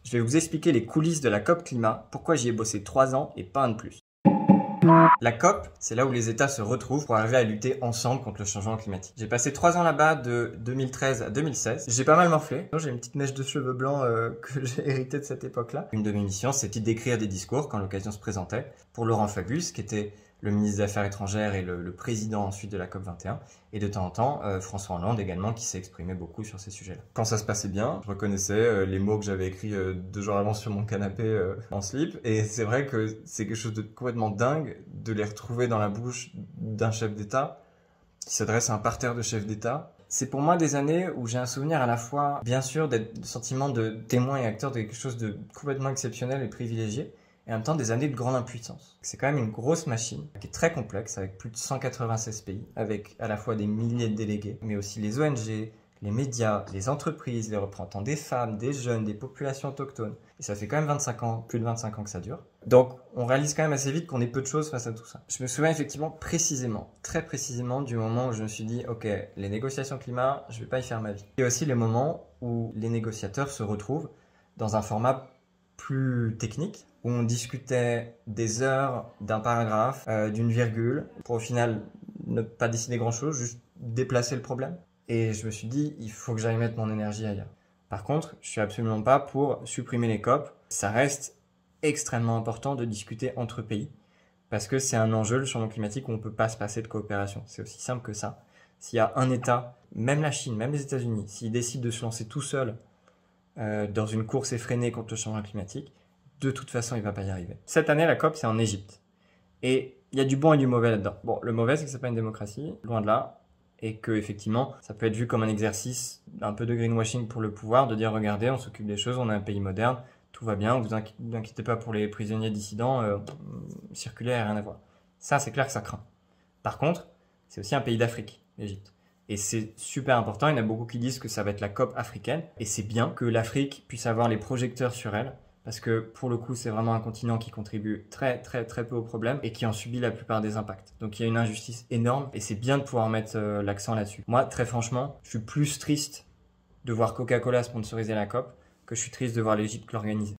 Je vais vous expliquer les coulisses de la COP Climat, pourquoi j'y ai bossé 3 ans et pas un de plus. La COP, c'est là où les États se retrouvent pour arriver à lutter ensemble contre le changement climatique. J'ai passé 3 ans là-bas de 2013 à 2016. J'ai pas mal morflé. J'ai une petite mèche de cheveux blancs que j'ai hérité de cette époque-là. Une de mes missions, c'était d'écrire des discours quand l'occasion se présentait pour Laurent Fabius, qui était le ministre des Affaires étrangères et le président ensuite de la COP 21. Et de temps en temps, François Hollande également, qui s'est exprimé beaucoup sur ces sujets-là. Quand ça se passait bien, je reconnaissais les mots que j'avais écrits 2 jours avant sur mon canapé en slip. Et c'est vrai que c'est quelque chose de complètement dingue de les retrouver dans la bouche d'un chef d'État qui s'adresse à un parterre de chefs d'État. C'est pour moi des années où j'ai un souvenir à la fois, bien sûr, d'être sentiment de témoin et acteur de quelque chose de complètement exceptionnel et privilégié, et en même temps des années de grande impuissance. C'est quand même une grosse machine qui est très complexe, avec plus de 196 pays, avec à la fois des milliers de délégués, mais aussi les ONG, les médias, les entreprises, les représentants des femmes, des jeunes, des populations autochtones. Et ça fait quand même 25 ans, plus de 25 ans que ça dure. Donc on réalise quand même assez vite qu'on est peu de choses face à tout ça. Je me souviens effectivement précisément, très précisément du moment où je me suis dit « Ok, les négociations climat, je vais pas y faire ma vie ». Et aussi les moments où les négociateurs se retrouvent dans un format plus technique, où on discutait des heures d'un paragraphe, d'une virgule, pour au final ne pas décider grand-chose, juste déplacer le problème. Et je me suis dit, il faut que j'aille mettre mon énergie ailleurs. Par contre, je suis absolument pas pour supprimer les COP. Ça reste extrêmement important de discuter entre pays, parce que c'est un enjeu, le changement climatique, où on peut pas se passer de coopération. C'est aussi simple que ça. S'il y a un État, même la Chine, même les États-Unis, s'ils décident de se lancer tout seul dans une course effrénée contre le changement climatique, de toute façon, il va pas y arriver. Cette année, la COP, c'est en Égypte. Et il y a du bon et du mauvais là-dedans. Bon, le mauvais, c'est que c'est pas une démocratie, loin de là. Et que, effectivement, ça peut être vu comme un exercice un peu de greenwashing pour le pouvoir, de dire, regardez, on s'occupe des choses, on est un pays moderne, tout va bien, vous inquiétez pas pour les prisonniers dissidents, circuler, rien à voir. Ça, c'est clair que ça craint. Par contre, c'est aussi un pays d'Afrique, l'Égypte. Et c'est super important, il y en a beaucoup qui disent que ça va être la COP africaine, et c'est bien que l'Afrique puisse avoir les projecteurs sur elle, parce que pour le coup, c'est vraiment un continent qui contribue très peu au problème et qui en subit la plupart des impacts. Donc il y a une injustice énorme et c'est bien de pouvoir mettre l'accent là-dessus. Moi, très franchement, je suis plus triste de voir Coca-Cola sponsoriser la COP que je suis triste de voir l'Égypte l'organiser.